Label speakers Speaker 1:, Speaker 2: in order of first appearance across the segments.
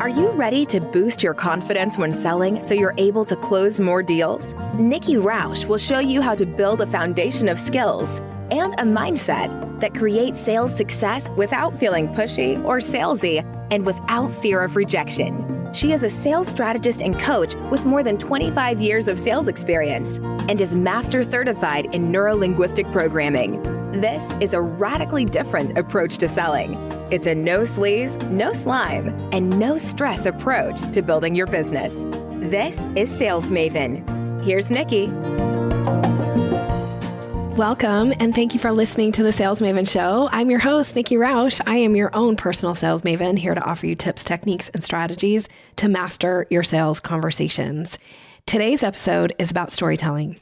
Speaker 1: Are you ready to boost your confidence when selling so you're able to close more deals? Nikki Rausch will show you how to build a foundation of skills and a mindset that creates sales success without feeling pushy or salesy and without fear of rejection. She is a sales strategist and coach with more than 25 years of sales experience and is master certified in neuro-linguistic programming. This is a radically different approach to selling. It's a no sleaze, no slime, and no stress approach to building your business. This is Sales Maven. Here's Nikki.
Speaker 2: Welcome, and thank you for listening to the Sales Maven Show. I'm your host, Nikki Rausch. I am your own personal sales maven, here to offer you tips, techniques, and strategies to master your sales conversations. Today's episode is about storytelling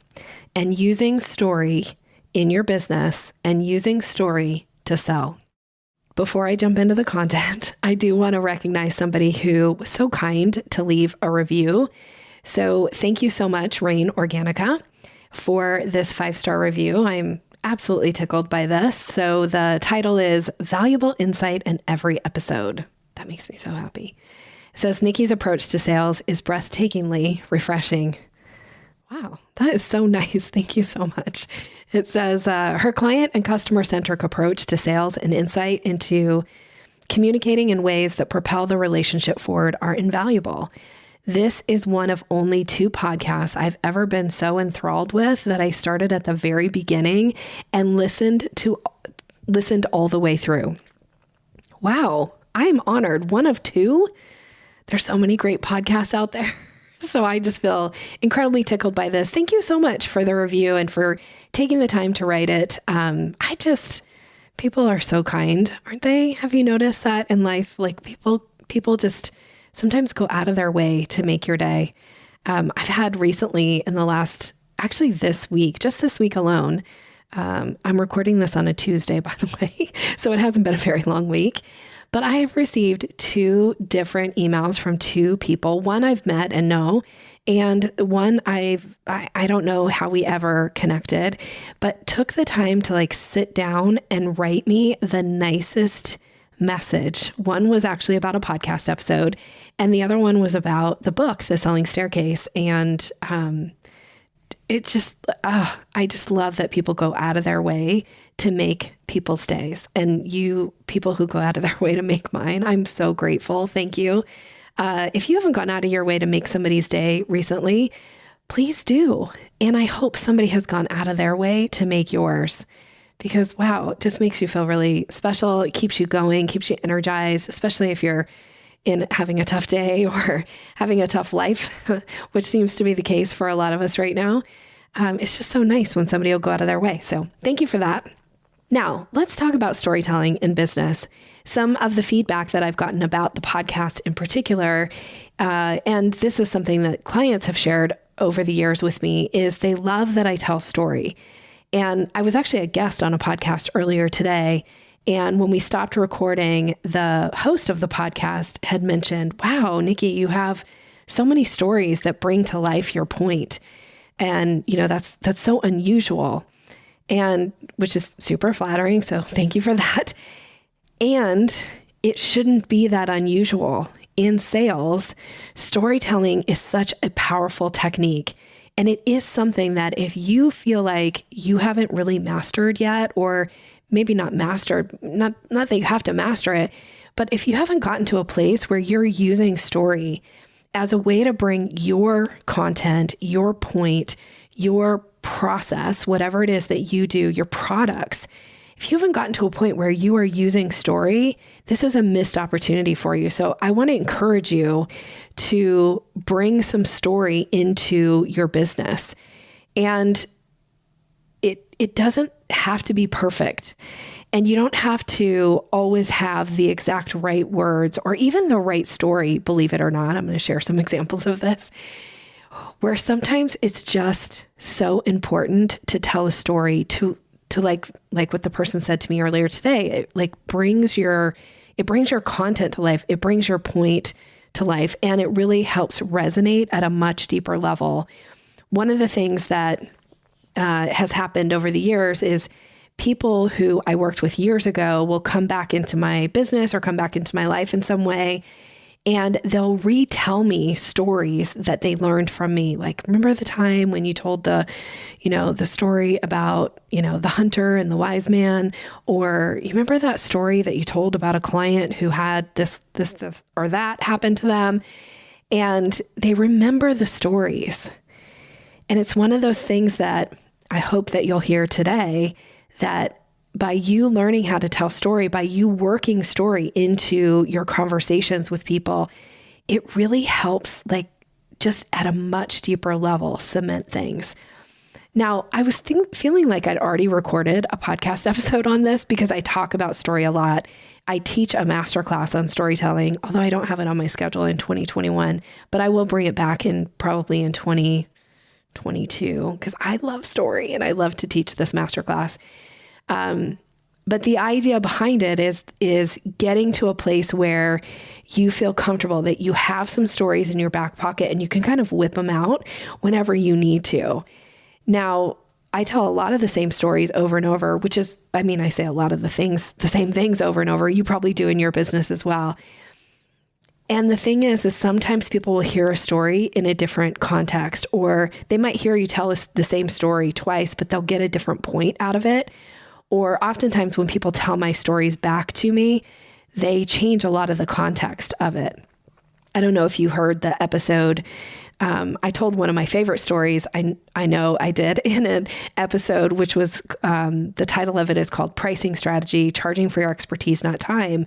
Speaker 2: and using story in your business and using story to sell. Before I jump into the content, I do want to recognize somebody who was so kind to leave a review. So thank you so much, Rainorganica, for this 5-star review. I'm absolutely tickled by this. So the title is Valuable Insight in Every Episode. That makes me so happy. It says, Nikki's approach to sales is breathtakingly refreshing. Wow, that is so nice. Thank you so much. It says, her client and customer-centric approach to sales and insight into communicating in ways that propel the relationship forward are invaluable. This is one of only 2 podcasts I've ever been so enthralled with that I started at the very beginning and listened all the way through. Wow, I'm honored. One of 2? There's so many great podcasts out there. So I just feel incredibly tickled by this. Thank you so much for the review and for taking the time to write it. People are so kind, aren't they? Have you noticed that in life? Like people just sometimes go out of their way to make your day. I've had recently in the last, actually this week, just this week alone, I'm recording this on a Tuesday, by the way, so it hasn't been a very long week. But I have received 2 different emails from 2 people. One I've met and know, and one I don't know how we ever connected, but took the time to sit down and write me the nicest message. One was actually about a podcast episode, and the other one was about the book, The Selling Staircase. And I just love that people go out of their way to make people's days. And you people who go out of their way to make mine, I'm so grateful. Thank you. If you haven't gone out of your way to make somebody's day recently, please do. And I hope somebody has gone out of their way to make yours, because wow, it just makes you feel really special. It keeps you going, keeps you energized, especially if you're having a tough day or having a tough life, which seems to be the case for a lot of us right now. It's just so nice when somebody will go out of their way. So thank you for that. Now, let's talk about storytelling in business. Some of the feedback that I've gotten about the podcast in particular, and this is something that clients have shared over the years with me, is they love that I tell story. And I was actually a guest on a podcast earlier today. And when we stopped recording, the host of the podcast had mentioned, wow, Nikki, you have so many stories that bring to life your point. And, that's so unusual, and which is super flattering. So thank you for that. And it shouldn't be that unusual. In sales, storytelling is such a powerful technique. And it is something that if you feel like you haven't really mastered yet, or maybe not mastered, not that you have to master it, but if you haven't gotten to a place where you're using story as a way to bring your content, your point, your process, whatever it is that you do, your products, if you haven't gotten to a point where you are using story, this is a missed opportunity for you. So I want to encourage you to bring some story into your business. And it doesn't have to be perfect. And you don't have to always have the exact right words or even the right story, believe it or not. I'm going to share some examples of this, where sometimes it's just so important to tell a story to like what the person said to me earlier today. It brings your content to life. It brings your point to life, and it really helps resonate at a much deeper level. One of the things that has happened over the years is people who I worked with years ago will come back into my business or come back into my life in some way. And they'll retell me stories that they learned from me. Like, remember the time when you told the story about, the hunter and the wise man? Or you remember that story that you told about a client who had this or that happen to them? And they remember the stories. And it's one of those things that I hope that you'll hear today, that by you learning how to tell story, by you working story into your conversations with people, it really helps, like, just at a much deeper level, cement things. Now, I was feeling like I'd already recorded a podcast episode on this because I talk about story a lot. I teach a masterclass on storytelling, although I don't have it on my schedule in 2021, but I will bring it back probably in 2022 because I love story and I love to teach this masterclass. But the idea behind it is getting to a place where you feel comfortable that you have some stories in your back pocket and you can kind of whip them out whenever you need to. Now, I tell a lot of the same stories over and over, which is, I say a lot of the same things over and over. You probably do in your business as well. And the thing is sometimes people will hear a story in a different context, or they might hear you tell us the same story twice, but they'll get a different point out of it. Or oftentimes when people tell my stories back to me, they change a lot of the context of it. I don't know if you heard the episode. I told one of my favorite stories. I know I did in an episode, which was, the title of it is called Pricing Strategy, Charging for Your Expertise, Not Time.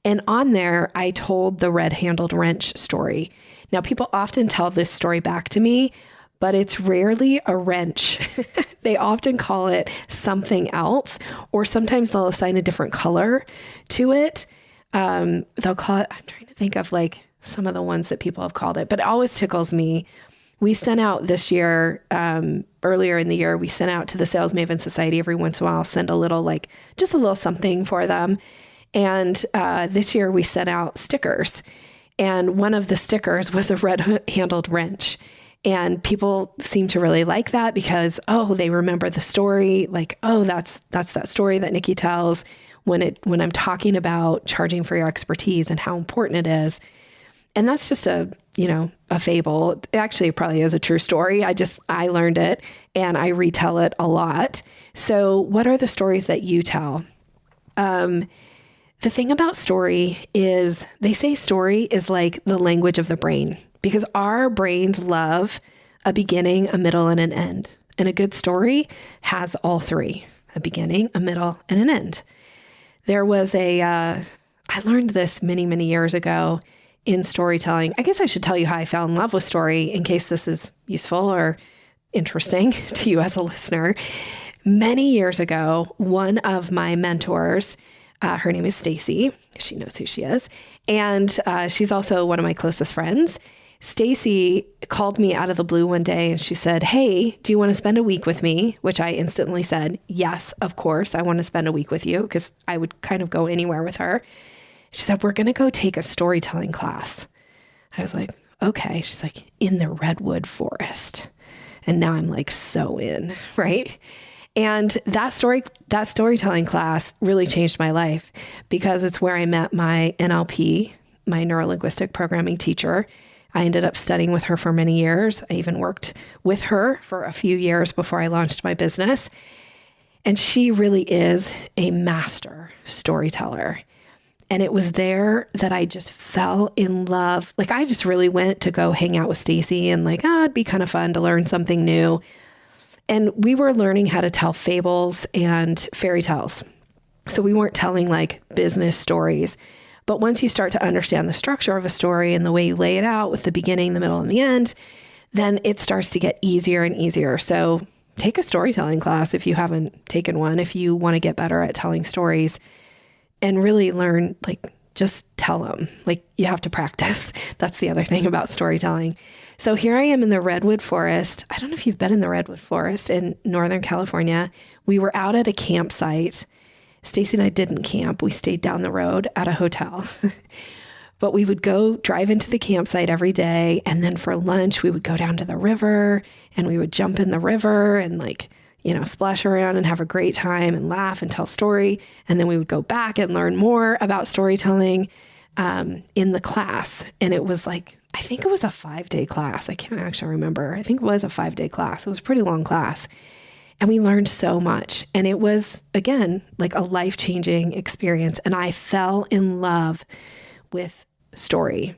Speaker 2: And on there, I told the red-handled wrench story. Now, people often tell this story back to me, but it's rarely a wrench. They often call it something else, or sometimes they'll assign a different color to it. They'll call it, I'm trying to think of like some of the ones that people have called it, but it always tickles me. We sent out this year, earlier in the year, we sent out to the Sales Maven Society every once in a while, send a little, like just a little something for them. And this year we sent out stickers, and one of the stickers was a red-handled wrench. And people seem to really like that because, they remember the story. Like, that's that story that Nikki tells when I'm talking about charging for your expertise and how important it is. And that's just a fable. Actually, it probably is a true story. I learned it and I retell it a lot. So what are the stories that you tell? The thing about story is they say story is like the language of the brain, because our brains love a beginning, a middle, and an end. And a good story has all three: a beginning, a middle, and an end. There was I learned this many, many years ago in storytelling. I guess I should tell you how I fell in love with story in case this is useful or interesting to you as a listener. Many years ago, one of my mentors, her name is Stacy. She knows who she is. And she's also one of my closest friends. Stacy called me out of the blue one day and she said, "Hey, do you want to spend a week with me?" Which I instantly said, "Yes, of course. I want to spend a week with you," because I would kind of go anywhere with her. She said, "We're going to go take a storytelling class." I was like, "Okay." She's like, "In the Redwood Forest." And now I'm like so in, right? And that storytelling class really changed my life because it's where I met my NLP, my neuro-linguistic programming teacher. I ended up studying with her for many years. I even worked with her for a few years before I launched my business. And she really is a master storyteller. And it was there that I just fell in love. Like, I just really went to go hang out with Stacy and like, it'd be kind of fun to learn something new. And we were learning how to tell fables and fairy tales. So we weren't telling like business stories. But once you start to understand the structure of a story and the way you lay it out with the beginning, the middle, and the end, then it starts to get easier and easier. So take a storytelling class if you haven't taken one, if you want to get better at telling stories and really learn, like, just tell them. Like, you have to practice. That's the other thing about storytelling. So here I am in the Redwood Forest. I don't know if you've been in the Redwood Forest in Northern California. We were out at a campsite. Stacy and I didn't camp. We stayed down the road at a hotel. But we would go drive into the campsite every day. And then for lunch, we would go down to the river and we would jump in the river and like, splash around and have a great time and laugh and tell story. And then we would go back and learn more about storytelling. in the class. And it was like, I think it was a 5-day class. I can't actually remember. I think it was a 5-day class. It was a pretty long class. And we learned so much. And it was, again, like a life-changing experience. And I fell in love with story.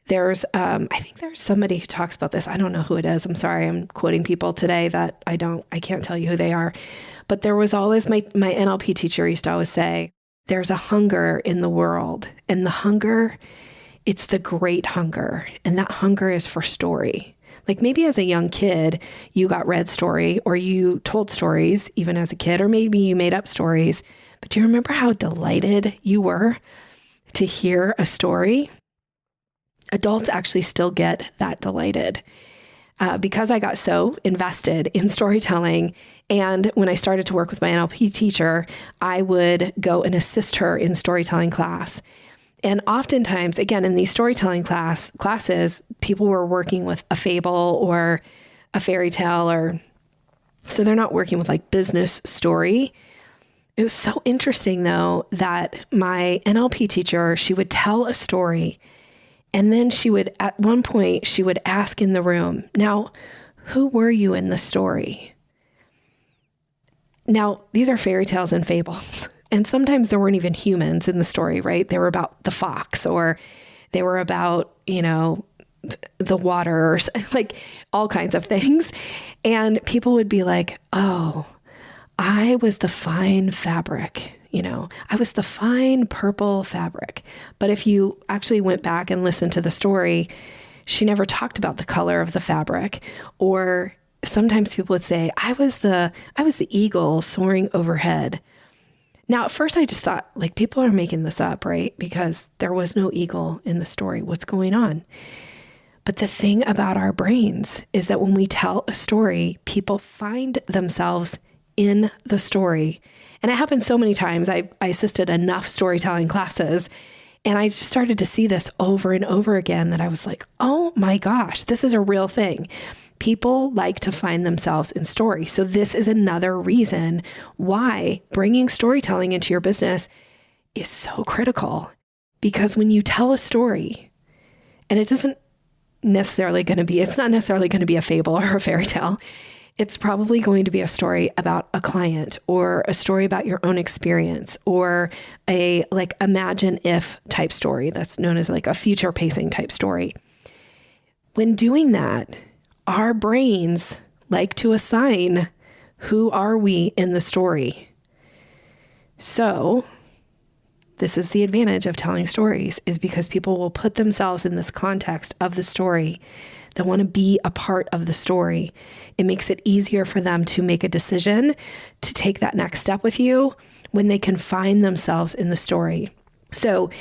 Speaker 2: There's, I think there's somebody who talks about this. I don't know who it is. I'm sorry. I'm quoting people today that I can't tell you who they are. But there was always, my NLP teacher used to always say, there's a hunger in the world. And the hunger, it's the great hunger. And that hunger is for story. Like maybe as a young kid, you got read story or you told stories even as a kid, or maybe you made up stories. But do you remember how delighted you were to hear a story? Adults actually still get that delighted. Because I got so invested in storytelling, and when I started to work with my NLP teacher, I would go and assist her in storytelling class. And oftentimes, again, in these storytelling classes, people were working with a fable or a fairy tale, so they're not working with like business story. It was so interesting though, that my NLP teacher, she would tell a story, and then at one point, she would ask in the room, now, who were you in the story? Now, these are fairy tales and fables. And sometimes there weren't even humans in the story, right? They were about the fox, or they were about, the water, like all kinds of things. And people would be like, oh, I was the fine fabric, I was the fine purple fabric. But if you actually went back and listened to the story, she never talked about the color of the fabric. Or sometimes people would say, I was the eagle soaring overhead. Now, at first I just thought, like, people are making this up, right? Because there was no eagle in the story. What's going on? But the thing about our brains is that when we tell a story, people find themselves in the story. And it happened so many times. I assisted enough storytelling classes, and I just started to see this over and over again, that I was like, oh my gosh, this is a real thing. People like to find themselves in story. So this is another reason why bringing storytelling into your business is so critical. Because when you tell a story, and it's not necessarily going to be a fable or a fairy tale. It's probably going to be a story about a client, or a story about your own experience, or a like imagine if type story that's known as like a future pacing type story. When doing that, our brains like to assign who are we in the story. So this is the advantage of telling stories, is because people will put themselves in this context of the story. They want to be a part of the story. It makes it easier for them to make a decision to take that next step with you when they can find themselves in the story. So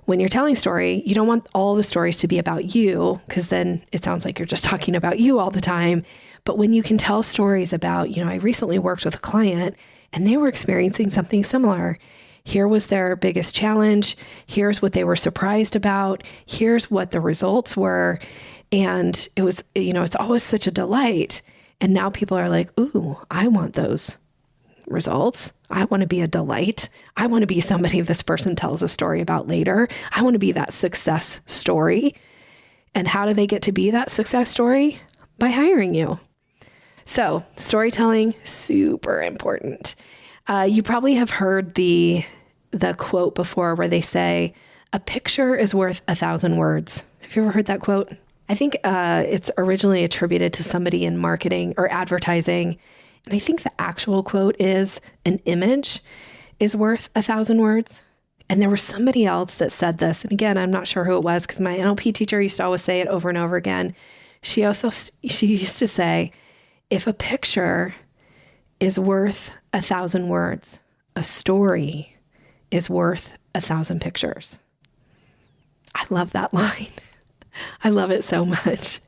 Speaker 2: when you're telling story, you don't want all the stories to be about you, because then it sounds like you're just talking about you all the time. But when you can tell stories about, I recently worked with a client and they were experiencing something similar. Here was their biggest challenge. Here's what they were surprised about. Here's what the results were. And it was, it's always such a delight. And now people are like, ooh, I want those results. I want to be a delight. I want to be somebody this person tells a story about later. I want to be that success story. And how do they get to be that success story? By hiring you. So storytelling, super important. You probably have heard the quote before where they say, a picture is worth 1,000 words. Have you ever heard that quote? I think it's originally attributed to somebody in marketing or advertising. And I think the actual quote is, an image is worth 1,000 words. And there was somebody else that said this. And again, I'm not sure who it was, because my NLP teacher used to always say it over and over again. She used to say, if a picture is worth 1,000 words, a story is worth 1,000 pictures. I love that line. I love it so much.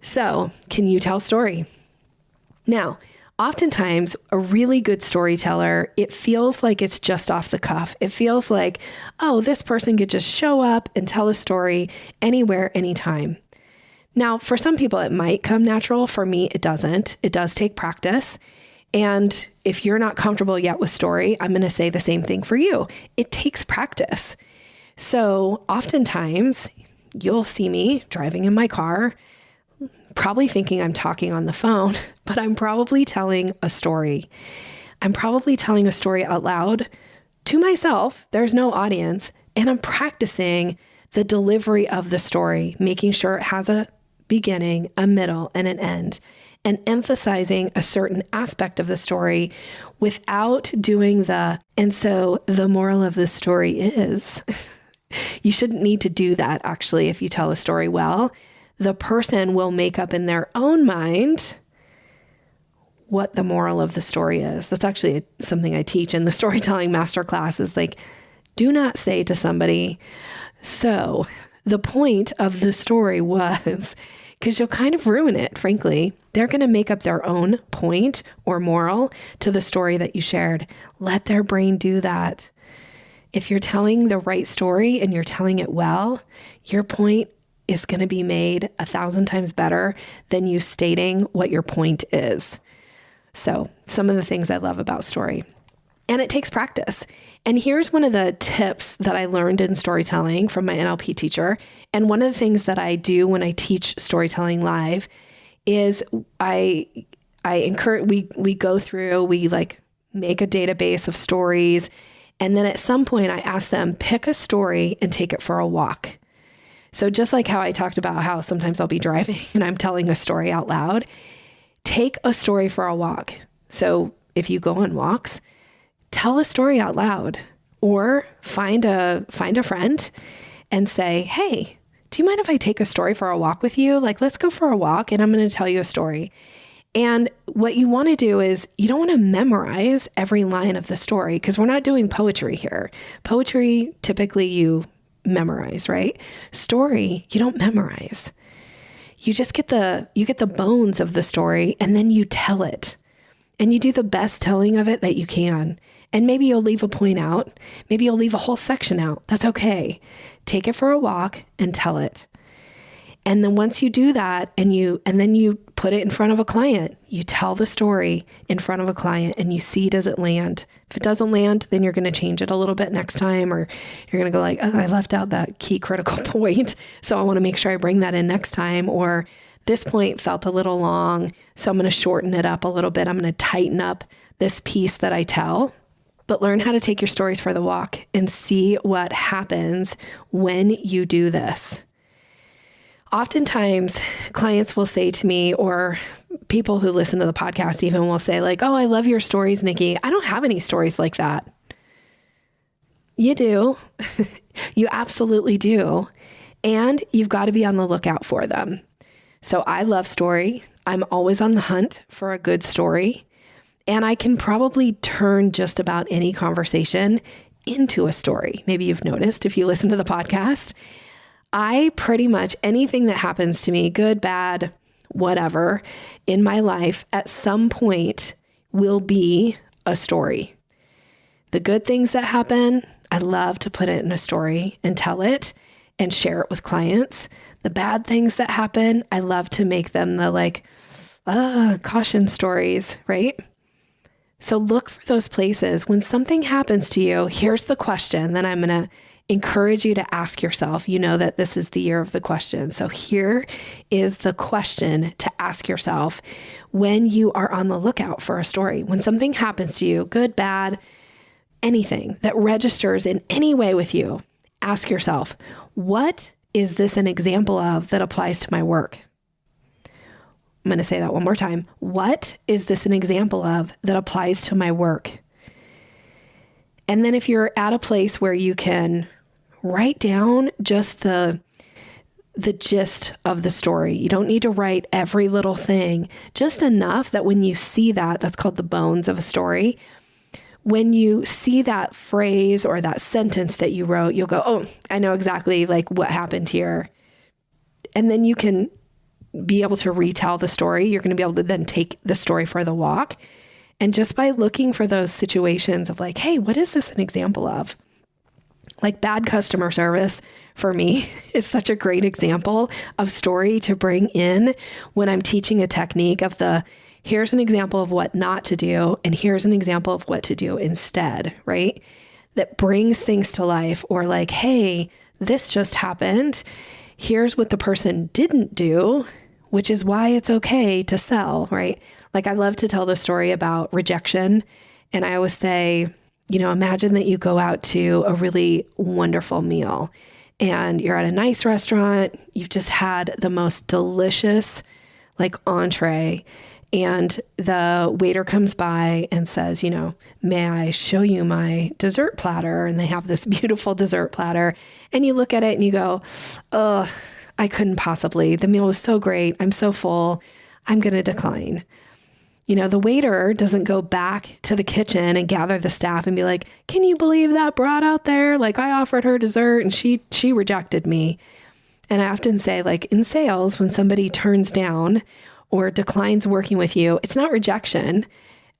Speaker 2: So, can you tell story? Now, oftentimes a really good storyteller, it feels like it's just off the cuff. It feels like, oh, this person could just show up and tell a story anywhere, anytime. Now, for some people, it might come natural. For me, it doesn't. It does take practice. And if you're not comfortable yet with story, I'm going to say the same thing for you. It takes practice. So oftentimes you'll see me driving in my car, probably thinking I'm talking on the phone, but I'm probably telling a story. I'm probably telling a story out loud to myself. There's no audience, and I'm practicing the delivery of the story, making sure it has a beginning, a middle, and an end, and emphasizing a certain aspect of the story without doing and so the moral of the story is, you shouldn't need to do that actually if you tell a story well. The person will make up in their own mind what the moral of the story is. That's actually something I teach in the storytelling masterclass is like, do not say to somebody, so the point of the story was, because you'll kind of ruin it, frankly. They're going to make up their own point or moral to the story that you shared. Let their brain do that. If you're telling the right story and you're telling it well, your point is going to be made 1,000 times better than you stating what your point is. So some of the things I love about story. And it takes practice. And here's one of the tips that I learned in storytelling from my NLP teacher. And one of the things that I do when I teach storytelling live is I encourage, we go through, we like make a database of stories. And then at some point I ask them, pick a story and take it for a walk. So just like how I talked about how sometimes I'll be driving and I'm telling a story out loud, take a story for a walk. So if you go on walks, tell a story out loud or find a friend and say, hey, do you mind if I take a story for a walk with you? Like, let's go for a walk and I'm going to tell you a story. And what you want to do is you don't want to memorize every line of the story because we're not doing poetry here. Poetry, typically you memorize, right? Story, you don't memorize. You just get the bones of the story and then you tell it. And you do the best telling of it that you can. And maybe you'll leave a point out. Maybe you'll leave a whole section out. That's okay. Take it for a walk and tell it. And then once you do that and then you put it in front of a client, you tell the story in front of a client and you see, does it land? If it doesn't land, then you're going to change it a little bit next time, or you're going to go like, oh, I left out that key critical point. So I want to make sure I bring that in next time. Or this point felt a little long, so I'm going to shorten it up a little bit. I'm going to tighten up this piece that I tell. But learn how to take your stories for the walk and see what happens when you do this. Oftentimes, clients will say to me, or people who listen to the podcast even will say like, oh, I love your stories, Nikki. I don't have any stories like that. You do. You absolutely do. And you've got to be on the lookout for them. So I love story. I'm always on the hunt for a good story. And I can probably turn just about any conversation into a story. Maybe you've noticed if you listen to the podcast. I pretty much, anything that happens to me, good, bad, whatever, in my life, at some point will be a story. The good things that happen, I love to put it in a story and tell it and share it with clients. The bad things that happen, I love to make them the caution stories, right? So look for those places. When something happens to you, here's the question. Then I'm going to encourage you to ask yourself. You know that this is the year of the question. So here is the question to ask yourself when you are on the lookout for a story. When something happens to you, good, bad, anything that registers in any way with you, ask yourself, what is this an example of that applies to my work? I'm going to say that one more time. What is this an example of that applies to my work? And then if you're at a place where you can write down just the gist of the story, you don't need to write every little thing, just enough that when you see that, that's called the bones of a story. When you see that phrase or that sentence that you wrote, you'll go, oh, I know exactly like what happened here. And then you can be able to retell the story. You're going to be able to then take the story for the walk. And just by looking for those situations of like, hey, what is this an example of? Like bad customer service for me is such a great example of story to bring in when I'm teaching a technique of here's an example of what not to do, and here's an example of what to do instead, right? that brings things to life, or like, hey, this just happened. Here's what the person didn't do, which is why it's okay to sell, right? Like I love to tell the story about rejection. And I always say, imagine that you go out to a really wonderful meal and you're at a nice restaurant. You've just had the most delicious like entree, and the waiter comes by and says, may I show you my dessert platter? And they have this beautiful dessert platter. And you look at it and you go, oh, I couldn't possibly. The meal was so great. I'm so full. I'm going to decline. The waiter doesn't go back to the kitchen and gather the staff and be like, can you believe that broad out there? Like I offered her dessert and she rejected me. And I often say, like in sales, when somebody turns down or declines working with you, it's not rejection.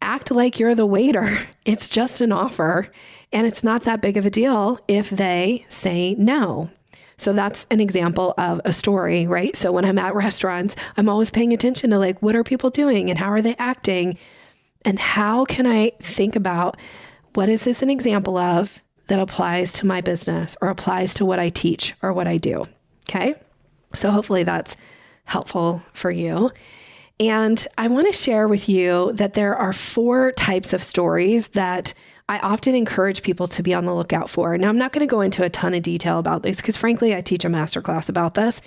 Speaker 2: Act like you're the waiter. It's just an offer. And it's not that big of a deal if they say no. So that's an example of a story, right? So when I'm at restaurants, I'm always paying attention to like, what are people doing and how are they acting? And how can I think about what is this an example of that applies to my business or applies to what I teach or what I do? Okay. So hopefully that's helpful for you. And I want to share with you that there are 4 types of stories that I often encourage people to be on the lookout for. Now, I'm not going to go into a ton of detail about this because frankly, I teach a masterclass about this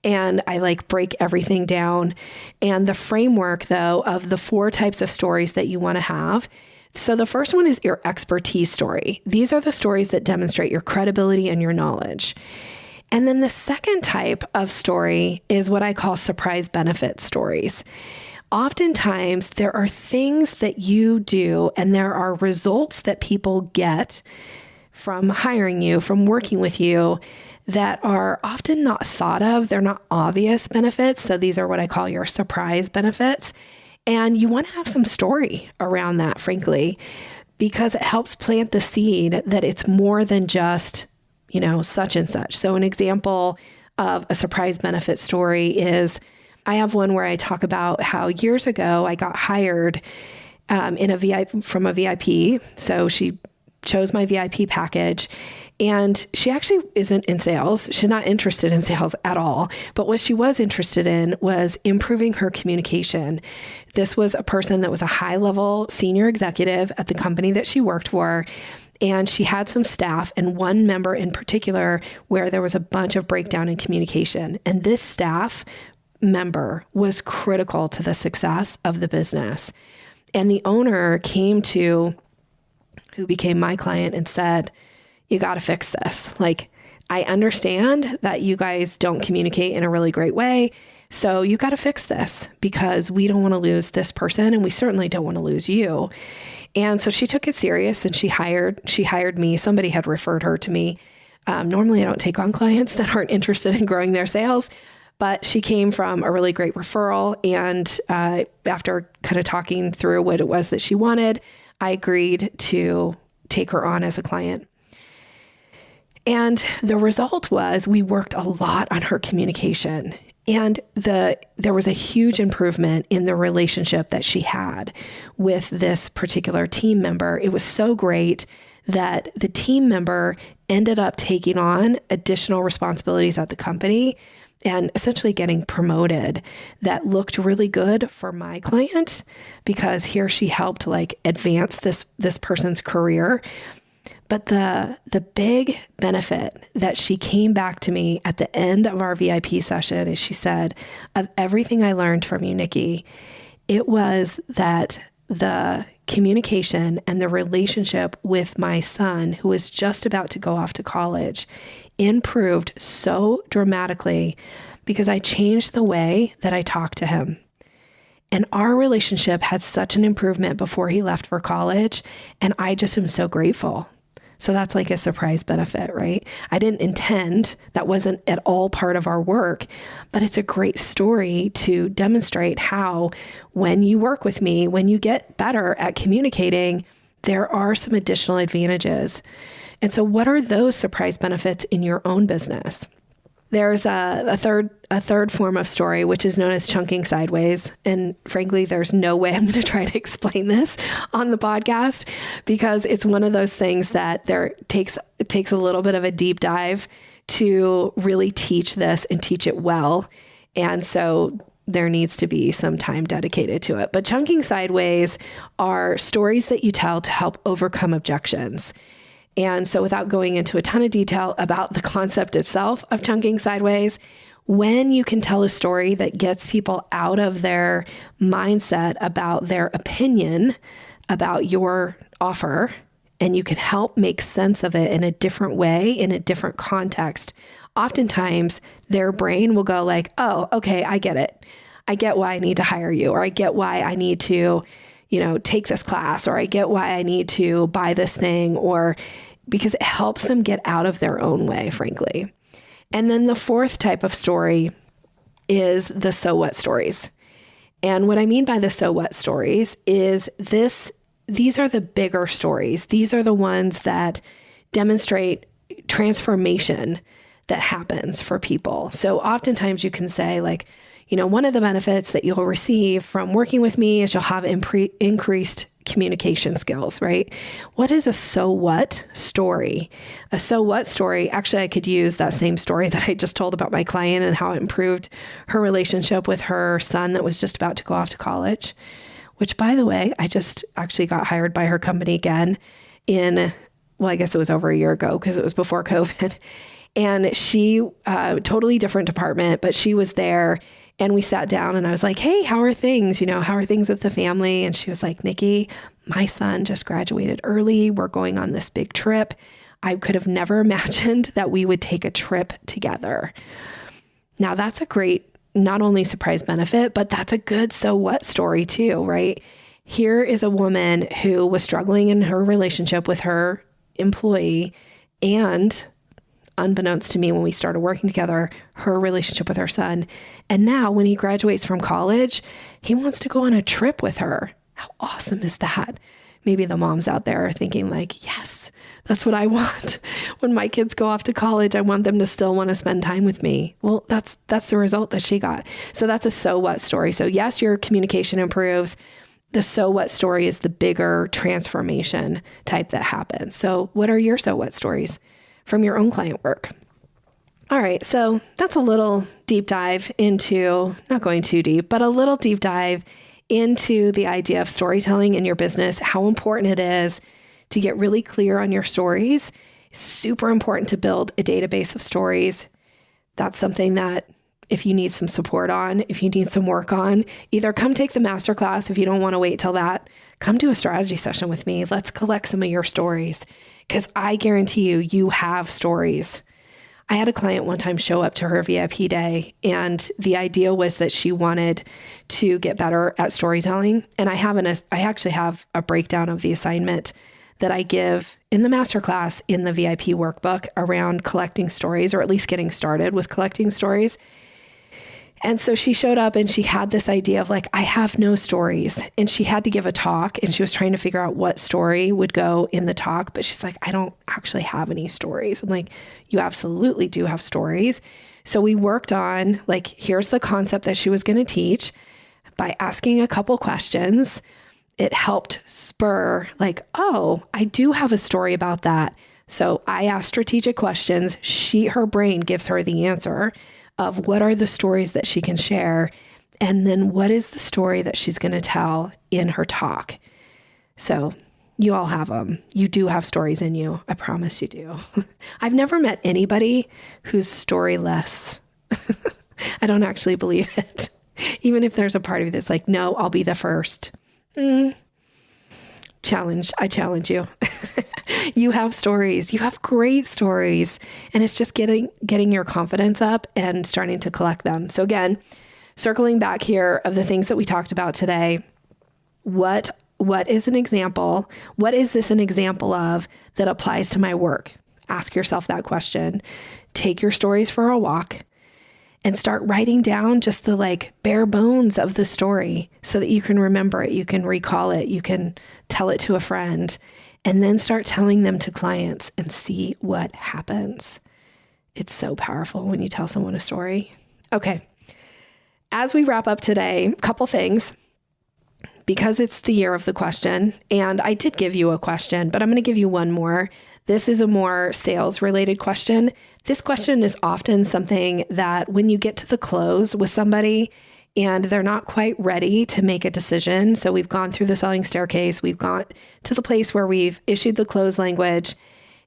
Speaker 2: and I like break everything down. And the framework though, of the 4 types of stories that you want to have. So the first one is your expertise story. These are the stories that demonstrate your credibility and your knowledge. And then the second type of story is what I call surprise benefit stories. Oftentimes, there are things that you do and there are results that people get from hiring you, from working with you, that are often not thought of. They're not obvious benefits. So these are what I call your surprise benefits. And you want to have some story around that, frankly, because it helps plant the seed that it's more than just such and such. So an example of a surprise benefit story is I have one where I talk about how years ago I got hired from a VIP. So she chose my VIP package and she actually isn't in sales. She's not interested in sales at all. But what she was interested in was improving her communication. This was a person that was a high-level senior executive at the company that she worked for. And she had some staff and one member in particular where there was a bunch of breakdown in communication. And this staff member was critical to the success of the business. And the owner came to who became my client and said, you got to fix this. Like, I understand that you guys don't communicate in a really great way. So you got to fix this because we don't want to lose this person and we certainly don't want to lose you. And so she took it serious and she hired me. Somebody had referred her to me. Normally I don't take on clients that aren't interested in growing their sales, but she came from a really great referral. And after kind of talking through what it was that she wanted, I agreed to take her on as a client. And the result was we worked a lot on her communication. And there was a huge improvement in the relationship that she had with this particular team member. It was so great that the team member ended up taking on additional responsibilities at the company and essentially getting promoted. That looked really good for my client because here she helped like advance this person's career. But the big benefit that she came back to me at the end of our VIP session is she said, of everything I learned from you, Nikki, it was that the communication and the relationship with my son, who was just about to go off to college, improved so dramatically because I changed the way that I talked to him. And our relationship had such an improvement before he left for college. And I just am so grateful. So that's like a surprise benefit, right? I didn't intend, that wasn't at all part of our work, but it's a great story to demonstrate how when you work with me, when you get better at communicating, there are some additional advantages. And so what are those surprise benefits in your own business? There's a third form of story, which is known as chunking sideways. And frankly, there's no way I'm going to try to explain this on the podcast because it's one of those things that it takes a little bit of a deep dive to really teach this and teach it well. And so there needs to be some time dedicated to it. But chunking sideways are stories that you tell to help overcome objections. And so without going into a ton of detail about the concept itself of chunking sideways, when you can tell a story that gets people out of their mindset about their opinion about your offer, and you can help make sense of it in a different way, in a different context, oftentimes their brain will go like, oh, okay, I get it. I get why I need to hire you, or I get why I need to, take this class, or I get why I need to buy this thing, or because it helps them get out of their own way, frankly. And then the fourth type of story is the so what stories. And what I mean by the so what stories is these are the bigger stories. These are the ones that demonstrate transformation that happens for people. So oftentimes you can say like, one of the benefits that you'll receive from working with me is you'll have increased communication skills, right? What is a so what story? A so what story, actually, I could use that same story that I just told about my client and how it improved her relationship with her son that was just about to go off to college, which, by the way, I just actually got hired by her company again I guess it was over a year ago because it was before COVID. And she, totally different department, but she was there and we sat down and I was like, hey, how are things? How are things with the family? And she was like, Nikki, my son just graduated early. We're going on this big trip. I could have never imagined that we would take a trip together. Now that's a great, not only surprise benefit, but that's a good so what story too, right? Here is a woman who was struggling in her relationship with her employee, and unbeknownst to me when we started working together, her relationship with her son. And now when he graduates from college, he wants to go on a trip with her. How awesome is that? Maybe the moms out there are thinking like, yes, that's what I want. When my kids go off to college, I want them to still want to spend time with me. Well, that's the result that she got. So that's a so what story. So yes, your communication improves. The so what story is the bigger transformation type that happens. So what are your so what stories from your own client work? All right, so that's a little deep dive into, not going too deep, but a little deep dive into the idea of storytelling in your business, how important it is to get really clear on your stories. Super important to build a database of stories. That's something that if you need some support on, if you need some work on, either come take the masterclass if you don't want to wait till that, come do a strategy session with me. Let's collect some of your stories because I guarantee you have stories. I had a client one time show up to her VIP day, and the idea was that she wanted to get better at storytelling. And I actually have a breakdown of the assignment that I give in the masterclass in the VIP workbook around collecting stories, or at least getting started with collecting stories. And so she showed up and she had this idea of like, I have no stories. And she had to give a talk and she was trying to figure out what story would go in the talk. But she's like, I don't actually have any stories. I'm like, you absolutely do have stories. So we worked on like, here's the concept that she was going to teach. By asking a couple questions, it helped spur like, oh, I do have a story about that. So I asked strategic questions. Her brain gives her the answer of what are the stories that she can share, and then what is the story that she's going to tell in her talk. So you all have them. You do have stories in you. I promise you do. I've never met anybody who's storyless. I don't actually believe it. Even if there's a part of you that's like, no, I'll be the first. I challenge you. You have stories. You have great stories. And it's just getting your confidence up and starting to collect them. So again, circling back here of the things that we talked about today, what is an example? What is this an example of that applies to my work? Ask yourself that question. Take your stories for a walk and start writing down just the like bare bones of the story so that you can remember it, you can recall it, you can tell it to a friend, and then start telling them to clients and see what happens. It's so powerful when you tell someone a story. Okay. As we wrap up today, a couple things. Because it's the year of the question, and I did give you a question, but I'm going to give you one more. This is a more sales related question. This question is often something that when you get to the close with somebody and they're not quite ready to make a decision. So we've gone through the selling staircase. We've gone to the place where we've issued the close language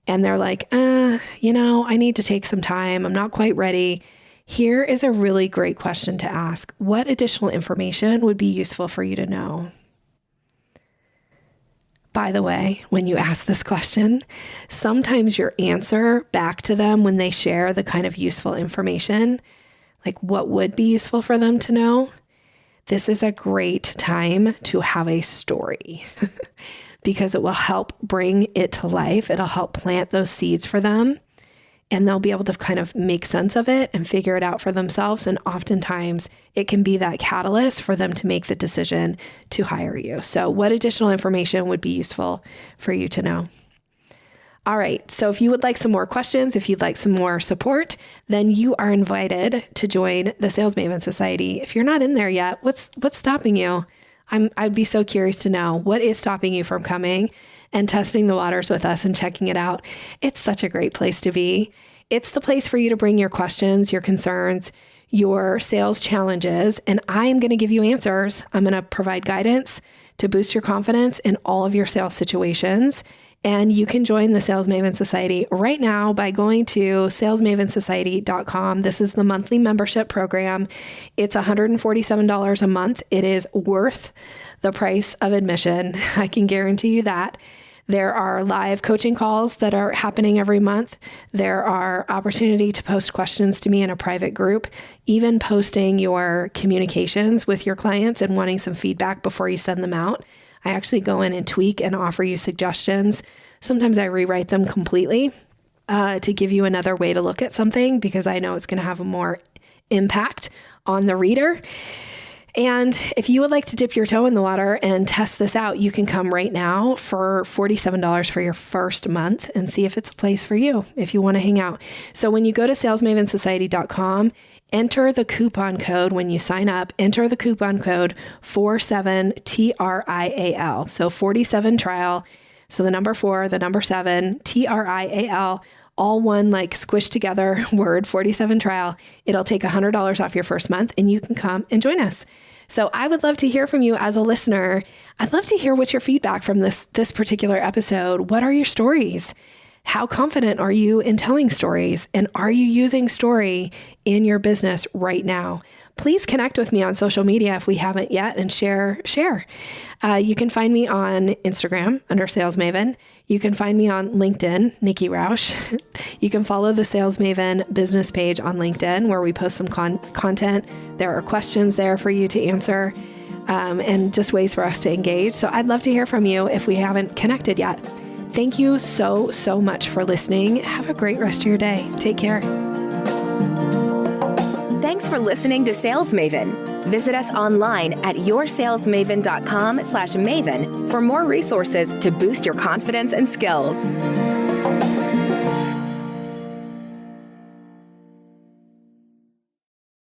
Speaker 2: and they're like, I need to take some time. I'm not quite ready. Here is a really great question to ask. What additional information would be useful for you to know? By the way, when you ask this question, sometimes your answer back to them when they share the kind of useful information, like what would be useful for them to know, this is a great time to have a story because it will help bring it to life. It'll help plant those seeds for them. And they'll be able to kind of make sense of it and figure it out for themselves. And oftentimes it can be that catalyst for them to make the decision to hire you. So what additional information would be useful for you to know? All right. So if you would like some more questions, if you'd like some more support, then you are invited to join the Sales Maven Society. If you're not in there yet, what's stopping you? I'd be so curious to know what is stopping you from coming and testing the waters with us and checking it out. It's such a great place to be. It's the place for you to bring your questions, your concerns, your sales challenges, and I'm going to give you answers. I'm going to provide guidance to boost your confidence in all of your sales situations. And you can join the Sales Maven Society right now by going to salesmavensociety.com. This is the monthly membership program. It's $147 a month. It is worth the price of admission. I can guarantee you that. There are live coaching calls that are happening every month. There are opportunity to post questions to me in a private group, even posting your communications with your clients and wanting some feedback before you send them out. I actually go in and tweak and offer you suggestions. Sometimes I rewrite them completely to give you another way to look at something because I know it's going to have a more impact on the reader. And if you would like to dip your toe in the water and test this out, you can come right now for $47 for your first month and see if it's a place for you, if you want to hang out. So when you go to salesmavensociety.com, enter the coupon code when you sign up, enter the coupon code 47TRIAL. So 47 trial. So the number 4, the number 7, TRIAL, all one like squished together word, 47 trial. It'll take $100 off your first month and you can come and join us. So I would love to hear from you as a listener. I'd love to hear what's your feedback from this particular episode. What are your stories? How confident are you in telling stories? And are you using story in your business right now? Please connect with me on social media if we haven't yet and share. You can find me on Instagram under Sales Maven. You can find me on LinkedIn, Nikki Roush. You can follow the Sales Maven business page on LinkedIn where we post some content. There are questions there for you to answer and just ways for us to engage. So I'd love to hear from you if we haven't connected yet. Thank you so much for listening. Have a great rest of your day. Take care.
Speaker 1: Thanks for listening to Sales Maven. Visit us online at yoursalesmaven.com/maven for more resources to boost your confidence and skills.